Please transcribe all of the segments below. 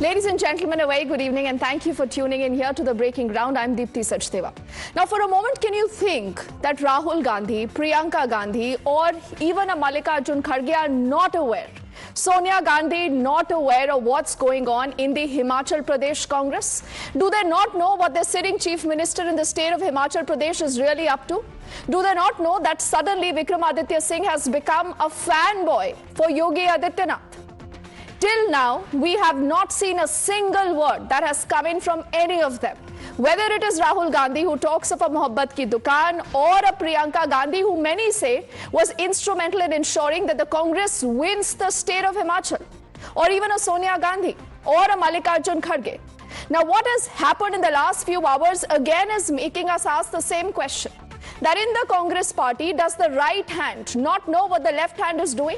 Ladies and gentlemen, a very good evening and thank you for tuning in here to the Breaking Ground. I'm Deepthi Sachdeva. Now, for a moment, can you think that Rahul Gandhi, Priyanka Gandhi or even a Mallikarjun Kharge are not aware? Sonia Gandhi not aware of what's going on in the Himachal Pradesh Congress? Do they not know what the sitting chief minister in the state of Himachal Pradesh is really up to? Do they not know that suddenly Vikramaditya Singh has become a fanboy for Yogi Adityanath? Till now, we have not seen a single word that has come in from any of them. Whether it is Rahul Gandhi who talks of a Mohabbat ki dukaan or a Priyanka Gandhi who many say was instrumental in ensuring that the Congress wins the state of Himachal, or even a Sonia Gandhi or a Mallikarjun Kharge. Now, what has happened in the last few hours again is making us ask the same question. That in the Congress party, does the right hand not know what the left hand is doing?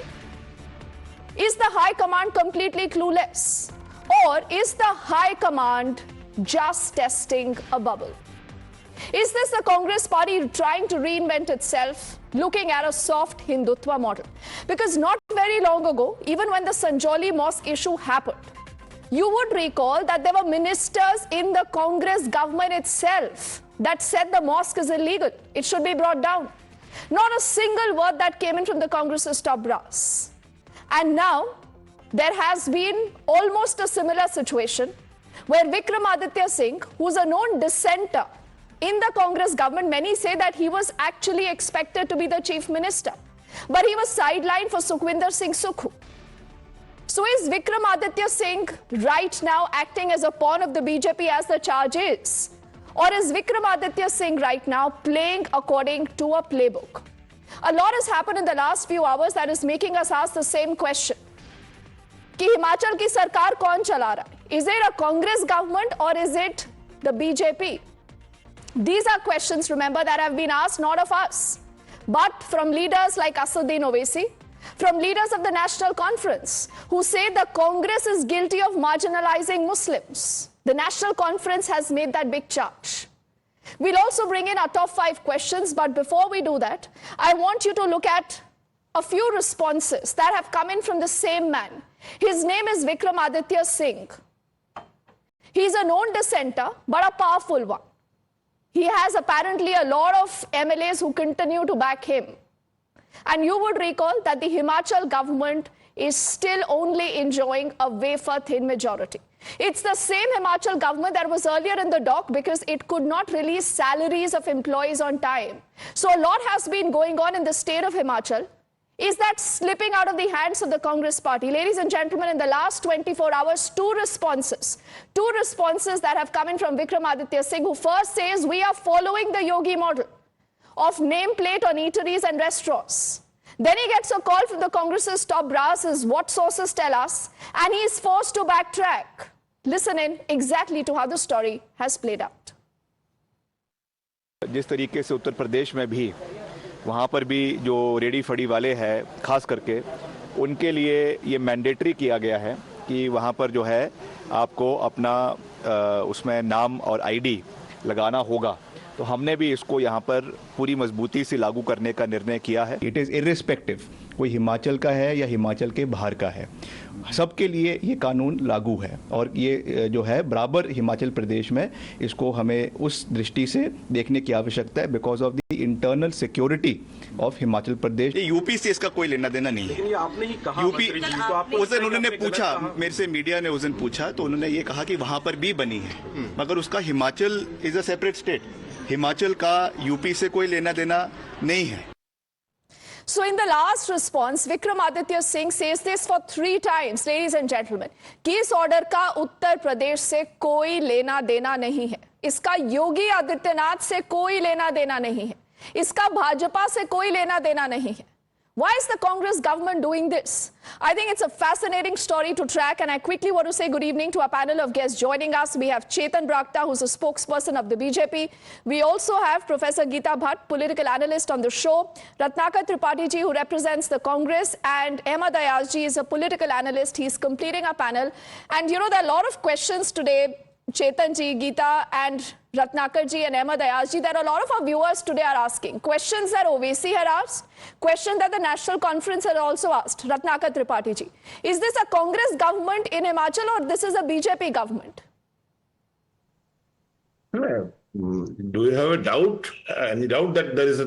Is the High Command completely clueless? Or is the High Command just testing a bubble? Is this the Congress party trying to reinvent itself, looking at a soft Hindutva model? Because not very long ago, even when the Sanjoli mosque issue happened, you would recall that there were ministers in the Congress government itself that said the mosque is illegal. It should be brought down. Not a single word that came in from the Congress's top brass. And now, there has been almost a similar situation where Vikramaditya Singh, who's a known dissenter in the Congress government, many say that he was actually expected to be the chief minister, but he was sidelined for Sukhwinder Singh Sukhu. So is Vikramaditya Singh right now acting as a pawn of the BJP as the charge is? Or is Vikramaditya Singh right now playing according to a playbook? A lot has happened in the last few hours that is making us ask the same question. कि हिमाचल की सरकार कौन चला रहा है? Is it a Congress government or is it the BJP? These are questions, remember, that have been asked not of us, but from leaders like Assaduddin Owaisi, from leaders of the National Conference, who say the Congress is guilty of marginalizing Muslims. The National Conference has made that big charge. We'll also bring in our top 5 questions, but before we do that, I want you to look at a few responses that have come in from the same man. His name is Vikramaditya Singh. He's a known dissenter, but a powerful one. He has apparently a lot of MLAs who continue to back him. And you would recall that the Himachal government is still only enjoying a wafer-thin majority. It's the same Himachal government that was earlier in the dock because it could not release salaries of employees on time. So a lot has been going on in the state of Himachal. Is that slipping out of the hands of the Congress party? Ladies and gentlemen, in the last 24 hours, two responses that have come in from Vikramaditya Singh, who first says we are following the Yogi model of nameplate on eateries and restaurants. Then he gets a call from the Congress's top brass, is what sources tell us, and he is forced to backtrack. Listen in exactly to how the story has played out. जिस तरीके से उत्तर प्रदेश में भी वहाँ पर भी जो ready फड़ी वाले हैं खास करके उनके लिए ये मैंडेटरी किया गया है कि वहाँ पर जो है आपको अपना उसमें नाम और आईडी लगाना होगा। तो हमने भी इसको यहाँ पर पूरी मजबूती से लागू करने का निर्णय किया है। इट इज़ इर्रिस्पेक्टिव कोई हिमाचल का है या हिमाचल के बाहर का है, सबके लिए ये कानून लागू है और ये जो है बराबर हिमाचल प्रदेश में इसको हमें उस दृष्टि से देखने की आवश्यकता है because of the internal security of Himachal Pradesh. UP से इसका कोई लेना देना नहीं है। आपने ही कहा यूपी उस दिन उन्होंने पूछा, मेरे से मीडिया ने उस दिन पूछा तो उन्होंने ये कहा कि वहां पर भी बनी है, मगर उसका Himachal is a separate state. Himachal का यूपी से कोई लेना देना नहीं है। So in the last response, Vikramaditya Singh says this for 3 times, ladies and gentlemen, कि इस ऑर्डर का उत्तर प्रदेश से कोई लेना देना नहीं है, इसका योगी आदित्यनाथ से कोई लेना देना नहीं है, इसका भाजपा से कोई लेना देना नहीं है. Why is the Congress government doing this? I think it's a fascinating story to track, and I quickly want to say good evening to our panel of guests joining us. We have Chetan Brakta, who's a spokesperson of the BJP. We also have Professor Geeta Bhatt, political analyst on the show. Ratnakar Tripathi ji, who represents the Congress, and Ahmad Ayaz ji is a political analyst. He's completing our panel. And you know, there are a lot of questions today Chetan ji, Geeta and Ratnakar ji and Ahmed Ayaz ji, there are a lot of our viewers today are asking questions that OVC had asked, questions that the National Conference had also asked. Ratnakar Tripathi ji, is this a Congress government in Himachal or this is a BJP government? Do you have a doubt, any doubt that there is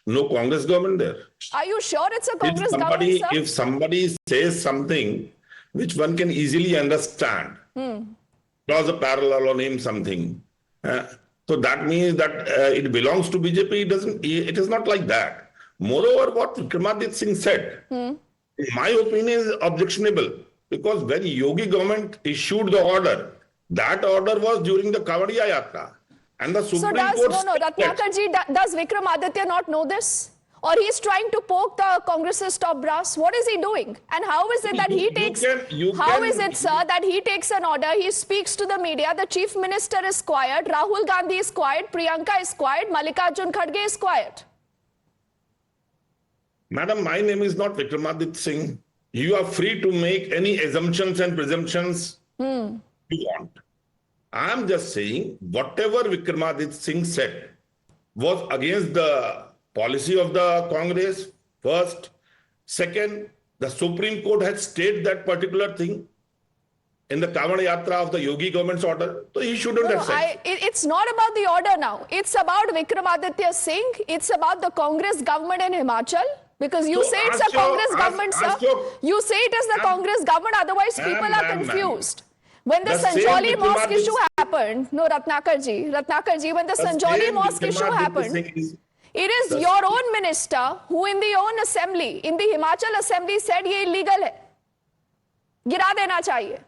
no Congress government there? Are you sure it's a Congress government, sir? If somebody says something which one can easily understand, draws a parallel or name something, so that means that it belongs to BJP. It is not like that. Moreover, what Vikramaditya Singh said, in my opinion, is objectionable, because when Yogi government issued the order, that order was during the Kavadiya Yatra. And the Supreme Court... Ratnakar ji, does Vikramaditya not know this? Or he's trying to poke the Congress's top brass? What is he doing? And how is it that he takes... How is it, sir, that he takes an order, he speaks to the media, the Chief Minister is quiet, Rahul Gandhi is quiet, Priyanka is quiet, Mallikarjun Kharge is quiet? Madam, my name is not Vikramaditya Singh. You are free to make any assumptions and presumptions you want. I am just saying whatever Vikramaditya Singh said was against the policy of the Congress, first. Second, the Supreme Court had stated that particular thing in the Kavadiya Yatra of the Yogi government's order. So he shouldn't have said. It's not about the order now. It's about Vikramaditya Singh. It's about the Congress government in Himachal. Because you say it's a Congress government, sir. You say it is the Congress government, otherwise people are confused. When the Sanjoli Mosque issue happened, no, Ratnakar ji, when the Sanjoli Mosque issue happened, it is your own minister who in the own assembly, in the Himachal assembly said ye illegal hai. Gira dena chahiye.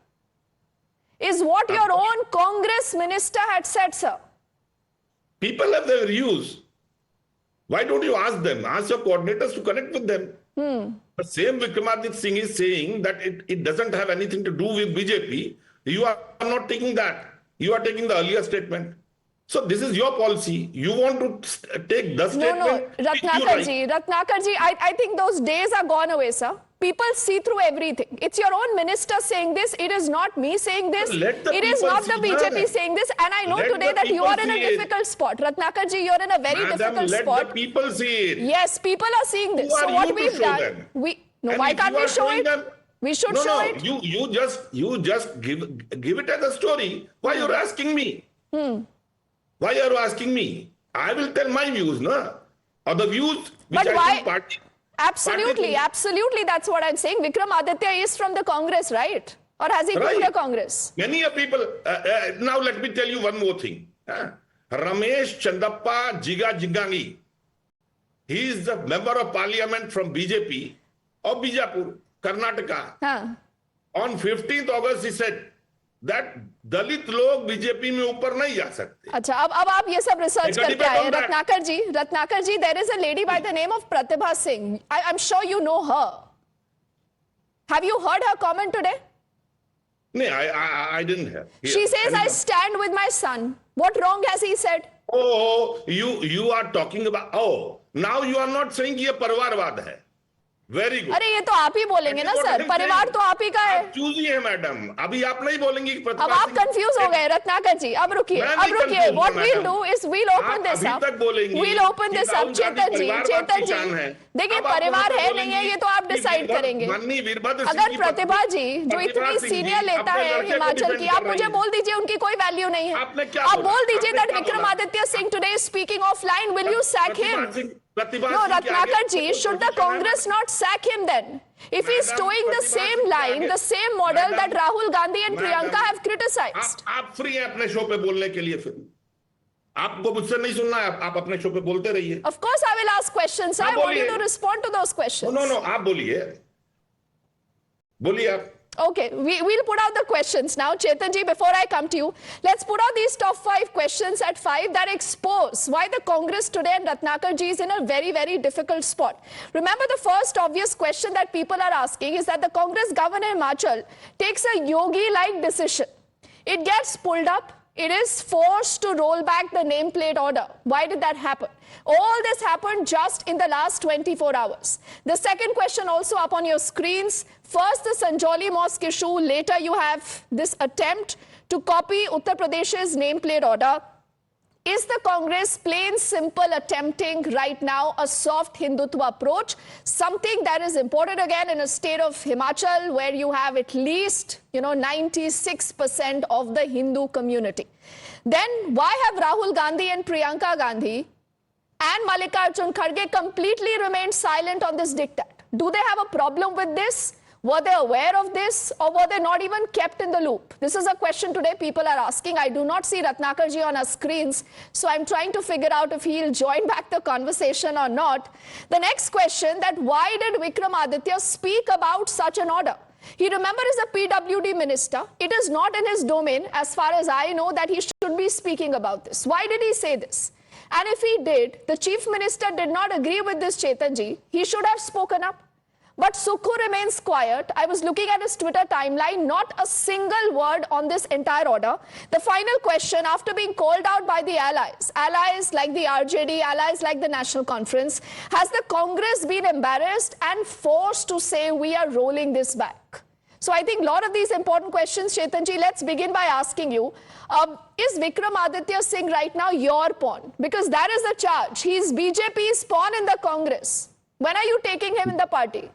Is what your own Congress minister had said, sir. People have their views. Why don't you ask them? Ask your coordinators to connect with them. The same Vikramaditya Singh is saying that it doesn't have anything to do with BJP. You are not taking that. You are taking the earlier statement. So this is your policy. You want to take the statement. No, Ratnakar ji, I think those days are gone away, sir. People see through everything. It's your own minister saying this. It is not me saying this. It is not the BJP saying this. And I know today that you are in a difficult spot. Ratnakar ji, you're in a very difficult spot. Let the people see it. Yes, people are seeing this. So what we've done, why can't we show it? We should show it. You just give it as a story. Why you're asking me? Why are you asking me? I will tell my views, no? Or the views which I think party. Absolutely, absolutely. That's what I'm saying. Vikramaditya is from the Congress, right? Or has he been to Congress? Many people. Now let me tell you one more thing. Ramesh Chandappa Jigangi. He is the member of parliament from BJP of Bijapur, Karnataka. On 15th August, he said that दलित लोग BJP में ऊपर नहीं जा सकते. अच्छा, अब आप ये सब रिसर्च करके आए. Ratnakar ji, there is a lady by the name of Pratibha Singh. I'm sure you know her. Have you heard her comment today? No, I didn't hear. She says, I stand with my son. What wrong has he said? Oh, you are talking about, now you are not saying ये परिवारवाद है. Very good. अरे ये तो आप ही बोलेंगे ना sir, परिवार तो आप ही का है. चूजिए मैडम, अभी आप नहीं बोलेंगी. अब आप कंफ्यूज हो गए रत्नाकर जी. अब रुकिए. What we'll do is we'll open this up. We'll open this up. चेतन जी, देखिए परिवार है नहीं है ये तो आप डिसाइड करेंगे. अगर प्रतिभा जी जो इतनी सीनियर लेता है हिमाचल की, आप मुझे बोल दीजिए उनकी कोई वैल्यू नहीं है. आप बोल दीजिए that Vikramaditya Singh today is speaking offline. Will you sack him? No, Ratnakar ji, should the Congress not sack him then? If he's towing the same line, the same model that Rahul Gandhi and Priyanka have criticized. आप free हैं अपने show पे बोलने के लिए. फिर आपको मुझसे नहीं सुनना है, आप अपने शो पे बोलते रहिए. Of course I will ask questions. I want you to respond to those questions. No, आप बोलिए आप. Okay, we'll put out the questions now. Chetan ji, before I come to you, let's put out these top 5 questions at 5 that expose why the Congress today and Ratnakar ji is in a very, very difficult spot. Remember, the first obvious question that people are asking is that the Congress governor Himachal takes a yogi-like decision. It gets pulled up, it is forced to roll back the nameplate order. Why did that happen? All this happened just in the last 24 hours. The second question also up on your screens. First, the Sanjoli Mosque issue. Later, you have this attempt to copy Uttar Pradesh's nameplate order. Is the Congress plain simple attempting right now a soft Hindutva approach? Something that is important again in a state of Himachal where you have at least, 96% of the Hindu community. Then why have Rahul Gandhi and Priyanka Gandhi and Mallikarjun Kharge completely remained silent on this diktat? Do they have a problem with this? Were they aware of this, or were they not even kept in the loop? This is a question today people are asking. I do not see Ratnakarji on our screens, so I'm trying to figure out if he'll join back the conversation or not. The next question, that why did Vikramaditya speak about such an order? He, remember, is a PWD minister. It is not in his domain, as far as I know, that he should be speaking about this. Why did he say this? And if he did, the chief minister did not agree with this, Chetanji. He should have spoken up. But Sukhu remains quiet. I was looking at his Twitter timeline, not a single word on this entire order. The final question, after being called out by the allies like the RJD, allies like the National Conference, has the Congress been embarrassed and forced to say we are rolling this back? So I think a lot of these important questions, Chetanji, let's begin by asking you, is Vikramaditya Singh right now your pawn? Because that is the charge. He's BJP's pawn in the Congress. When are you taking him in the party?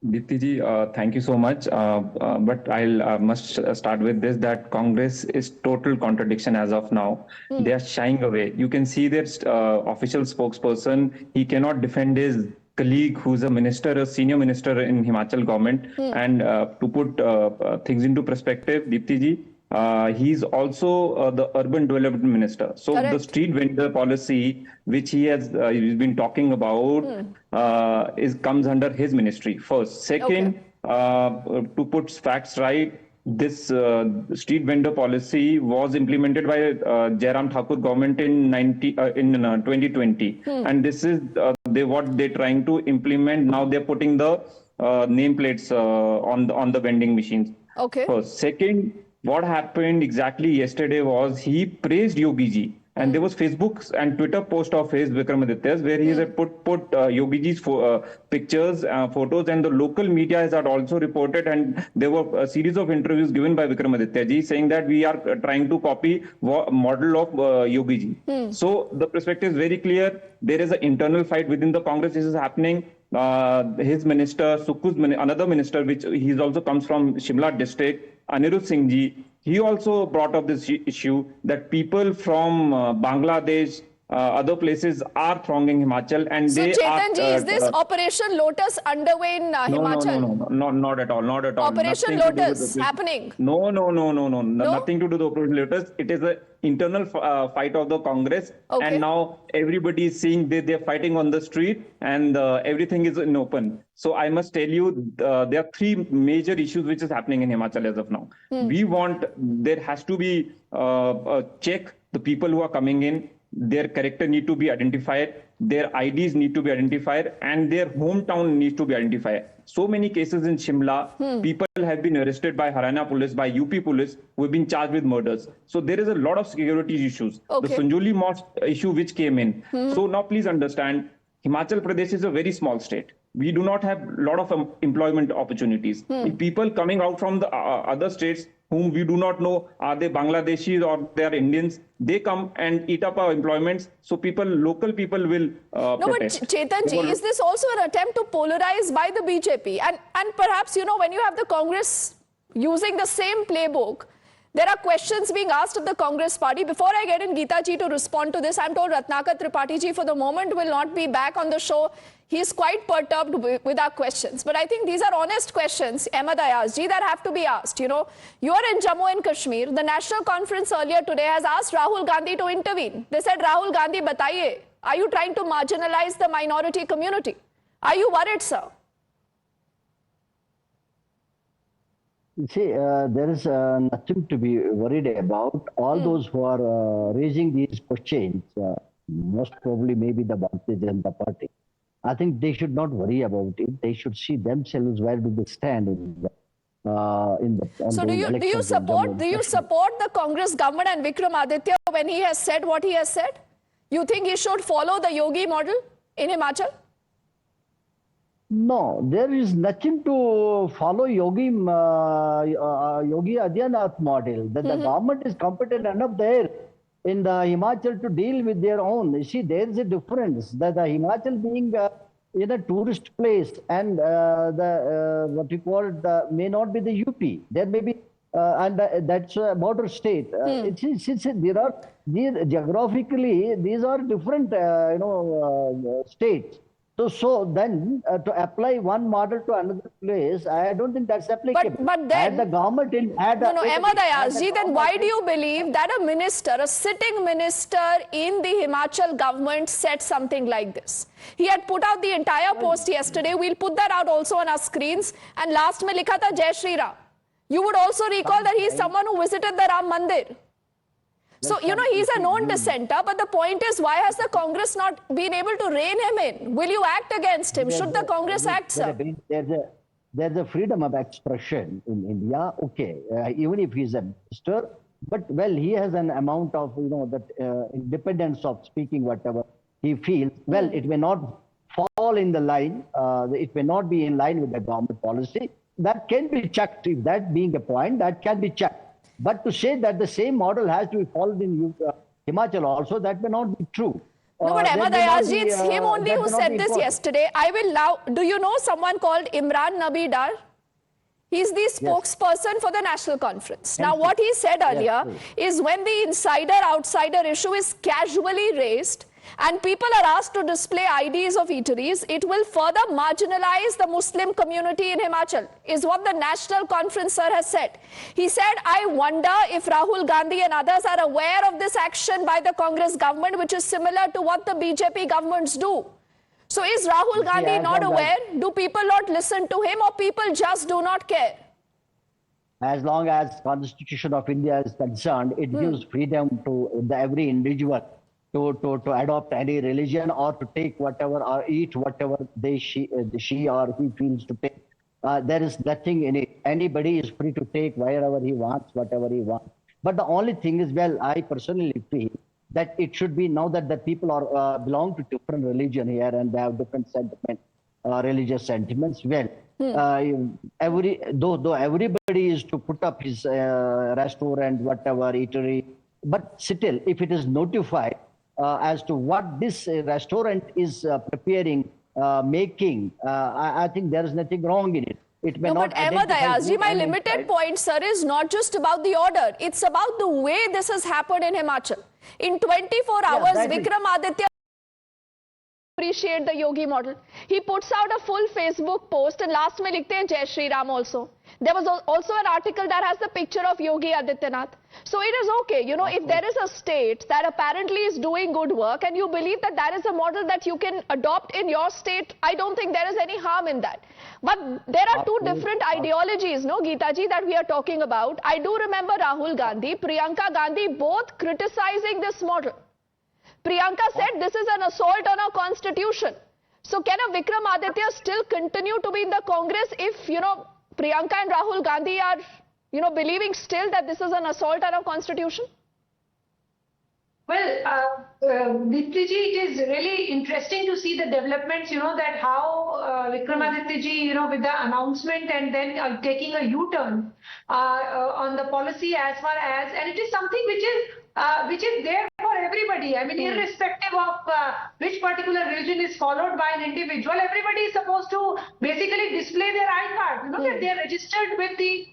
Dipti ji, thank you so much. But I'll must start with this, that Congress is total contradiction as of now. They are shying away. You can see their official spokesperson. He cannot defend his colleague who's a minister, a senior minister in Himachal government. And to put things into perspective, Dipti ji, he's also the urban development minister. So Correct. The street vendor policy, which he has he's been talking about, comes under his ministry first. Second, to put facts right, this street vendor policy was implemented by Jairam Thakur government in 2020, and this is what they're trying to implement now. They're putting the nameplates on the vending machines. Okay. First, second, what happened exactly yesterday was he praised Yogi ji, and there was Facebook and Twitter post of his, Vikramaditya's, where he had put Yogi ji's pictures, photos, and the local media has also reported, and there were a series of interviews given by Vikramaditya ji saying that we are trying to copy model of Yogi ji. So the perspective is very clear. There is an internal fight within the Congress. This is happening. His minister, Sukhu's another minister, which he also comes from Shimla district, Anirudh Singh ji, he also brought up this issue that people from Bangladesh, other places are thronging Himachal, and so they Chetanji, are... is this Operation Lotus underway in Himachal? No, not at all, not at all. Operation Lotus happening? No, nothing to do with Operation Lotus. It is an internal fight of the Congress, and now everybody is seeing they're fighting on the street, and everything is in open. So I must tell you, there are three major issues which is happening in Himachal as of now. There has to be a check, the people who are coming in, their character need to be identified, their IDs need to be identified, and their hometown needs to be identified. So many cases in Shimla, people have been arrested by Haryana police, by UP police, who have been charged with murders. So there is a lot of security issues. The Sanjoli Mosque issue which came in. So now please understand, Himachal Pradesh is a very small state. We do not have a lot of employment opportunities. If people coming out from the other states, whom we do not know, are they Bangladeshis or they are Indians, they come and eat up our employments. So local people will protest. But Chetanji, is this also an attempt to polarize by the BJP? And perhaps, when you have the Congress using the same playbook, there are questions being asked of the Congress party. Before I get in Geeta ji to respond to this, I'm told Ratnakar Tripathi ji for the moment will not be back on the show. He's quite perturbed with our questions. But I think these are honest questions, Ahmed Ayaz ji, that have to be asked. You are in Jammu and Kashmir. The National Conference earlier today has asked Rahul Gandhi to intervene. They said, Rahul Gandhi, bataiye, are you trying to marginalize the minority community? Are you worried, sir? See, there is nothing to be worried about. All those who are raising these questions, most probably maybe the Bharatiya Janata Party, I think they should not worry about it. They should see themselves where do they stand in that. in the So do ongoing you elections in Jammu support and do you Kashmir. support the Congress government and Vikramaditya when he has said what he has said? You think he should follow the Yogi model in Himachal? No, there is nothing to follow Yogi Adityanath model. That the government is competent enough there in the Himachal to deal with their own. You see, there is a difference that the Himachal being in a tourist place and what you call the may not be the UP. There may be and that's a border state. There are geographically these are different states. So then to apply one model to another place, I don't think that's applicable. But then had the government in had no, wait a Ahmad minute, had the Ayazji, then government why do you believe that a minister, a sitting minister in the Himachal government said something like this? He had put out the entire post yesterday. We'll put that out also on our screens. And last mein likha tha Jai Shri Ram. You would also recall that he is someone who visited the Ram Mandir. So, you know, he's a known dissenter, but the point is, why has the Congress not been able to rein him in? Will you act against him? Should the Congress act, sir? There's a freedom of expression in India, okay, even if he's a minister, but well, he has an amount of, that independence of speaking whatever he feels. Well, it may not fall in the line, it may not be in line with the government policy. That can be checked. If that being a point, that can be checked. But to say that the same model has to be followed in Himachal also, that may not be true. No, but Ahmad Ayazji, it's him only who said this yesterday. I will now, do you know someone called Imran Nabi Dar? He's the spokesperson for the National Conference. Now, what he said earlier is when the insider-outsider issue is casually raised and people are asked to display IDs of eateries, it will further marginalize the Muslim community in Himachal, is what the National Conference sir has said. He said, I wonder if Rahul Gandhi and others are aware of this action by the Congress government, which is similar to what the BJP governments do. So is Rahul Gandhi not aware? Do people not listen to him, or people just do not care? As long as Constitution of India is concerned, it gives freedom to every individual to adopt any religion or to take whatever or eat whatever she or he feels to take. There is nothing in it. Anybody is free to take wherever he wants, whatever he wants. But the only thing is, well, I personally feel that it should be now that the people are belong to different religion here and they have different sentiment, religious sentiments. Well, though everybody is to put up his restaurant, whatever eatery, but still, if it is notified as to what this restaurant is preparing, making, I think there is nothing wrong in it. It may not. But Ahmad Ayazji, my limited point, sir, is not just about the order. It's about the way this has happened in Himachal. In 24 hours, Vikramaditya appreciate the Yogi model. He puts out a full Facebook post and last mein likhte hain Jai Shri Ram also. There was also an article that has the picture of Yogi Adityanath. So it is okay, if there is a state that apparently is doing good work and you believe that that is a model that you can adopt in your state, I don't think there is any harm in that. But there are two different ideologies, no, Geeta ji, that we are talking about. I do remember Rahul Gandhi, Priyanka Gandhi, both criticizing this model. Priyanka said this is an assault on our constitution. So can a Vikramaditya still continue to be in the Congress if, Priyanka and Rahul Gandhi are, believing still that this is an assault on our constitution? Well, Dipti ji, it is really interesting to see the developments, that how Vikramaditya ji, with the announcement and then taking a U-turn on the policy as far as, and it is something which is there for everybody. I mean, irrespective of which particular religion is followed by an individual, everybody is supposed to basically display their I-card, that they are registered with the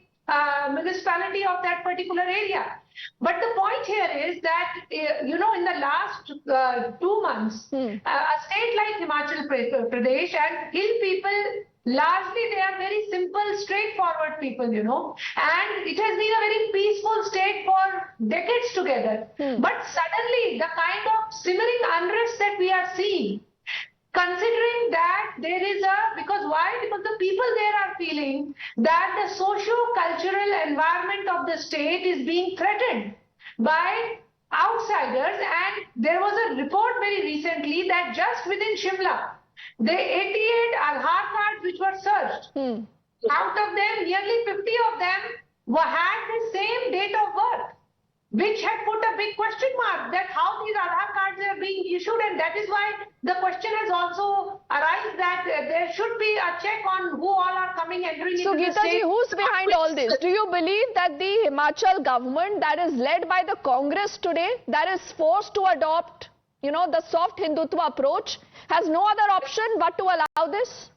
municipality of that particular area. But the point here is that, in the last 2 months, a state like Himachal Pradesh and hill people, largely they are very simple, straightforward people, and it has been a very peaceful state for decades together. But suddenly, the kind of simmering unrest that we are seeing, considering that there is because the people there are feeling that the socio-cultural environment of the state is being threatened by outsiders, and there was a report very recently that just within Shimla, the 88 Aadhaar cards which were searched, out of them, nearly 50 of them had the same date of birth, which had put a big question mark that how these Aadhaar cards are being issued, and that is why the question has also arisen that there should be a check on who all are coming entering into the So Geeta ji, state. who's behind all this? Do you believe that the Himachal government that is led by the Congress today, that is forced to adopt, the soft Hindutva approach, has no other option but to allow this?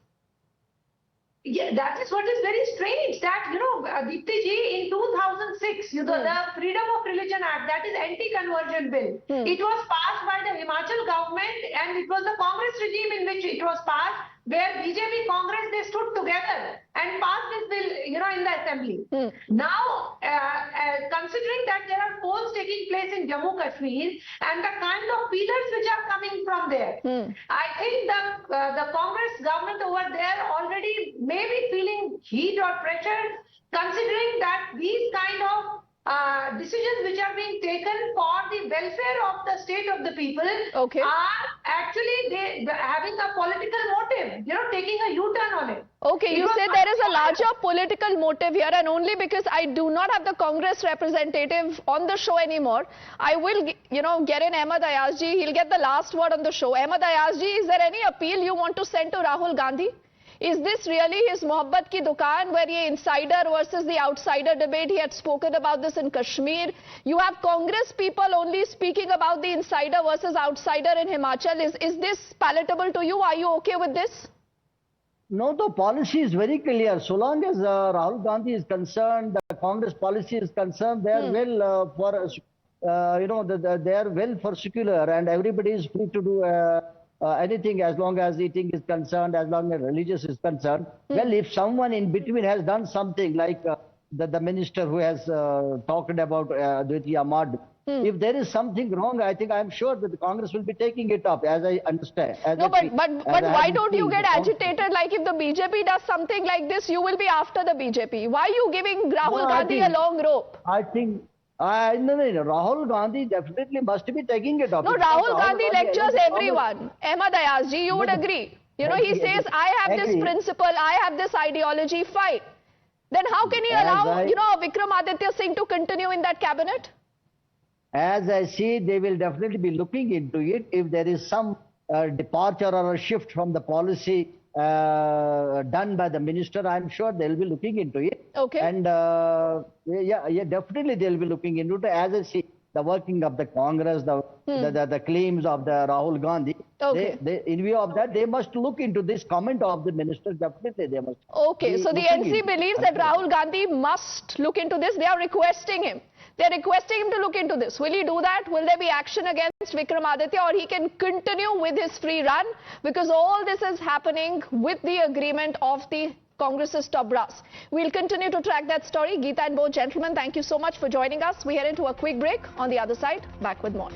Yeah, that is what is very strange that, Deepti ji, in 2006, the Freedom of Religion Act, that is anti-conversion bill, it was passed by the Himachal government, and it was the Congress regime in which it was passed, where BJP Congress, they stood together and passed this bill, in the assembly. Now, considering that there are polls taking place in Jammu Kashmir and the kind of feelers which are coming from there, I think the Congress government over there already may be feeling heat or pressure, considering that these kind of decisions which are being taken for the welfare of the state of the people are actually having a political motive, taking a U-turn on it. Okay, you say there is a larger political motive here, and only because I do not have the Congress representative on the show anymore, I will, get in Ahmed Ayaz ji. He'll get the last word on the show. Ahmed Ayaz ji, is there any appeal you want to send to Rahul Gandhi? Is this really his mohabbat ki dukaan, where ye insider versus the outsider debate? He had spoken about this in Kashmir. You have Congress people only speaking about the insider versus outsider in Himachal. Is this palatable to you? Are you okay with this? No, the policy is very clear. So long as Rahul Gandhi is concerned, the Congress policy is concerned, they are well they are well for secular, and everybody is free to do anything as long as eating is concerned, as long as religious is concerned. Well, if someone in between has done something like the minister who has talked about Adwaiti Ahmad, if there is something wrong, I think I'm sure that the Congress will be taking it up, as I understand. No, but why don't you get agitated? Like if the BJP does something like this, you will be after the BJP. Why are you giving Rahul Gandhi a long rope? I think no, Rahul Gandhi definitely must be taking it up. No, Rahul Gandhi lectures everyone. Ahmed Ayaz ji, you would agree. He says, I have this principle, I have this ideology, fine. Then how can he allow, Vikramaditya Singh to continue in that cabinet? As I see, they will definitely be looking into it. If there is some departure or a shift from the policy done by the minister, I'm sure they'll be looking into it. Okay. And definitely they'll be looking into it. As I see the working of the Congress, the claims of the Rahul Gandhi, in view of that, they must look into this comment of the minister. Definitely they must. Okay, so the NC believes that Rahul Gandhi must look into this. They are requesting him. They are requesting him to look into this. Will he do that? Will there be action against Vikramaditya, or he can continue with his free run? Because all this is happening with the agreement of the Congress's top brass. We'll continue to track that story. Geeta and both gentlemen, thank you so much for joining us. We head into a quick break. On the other side, back with more.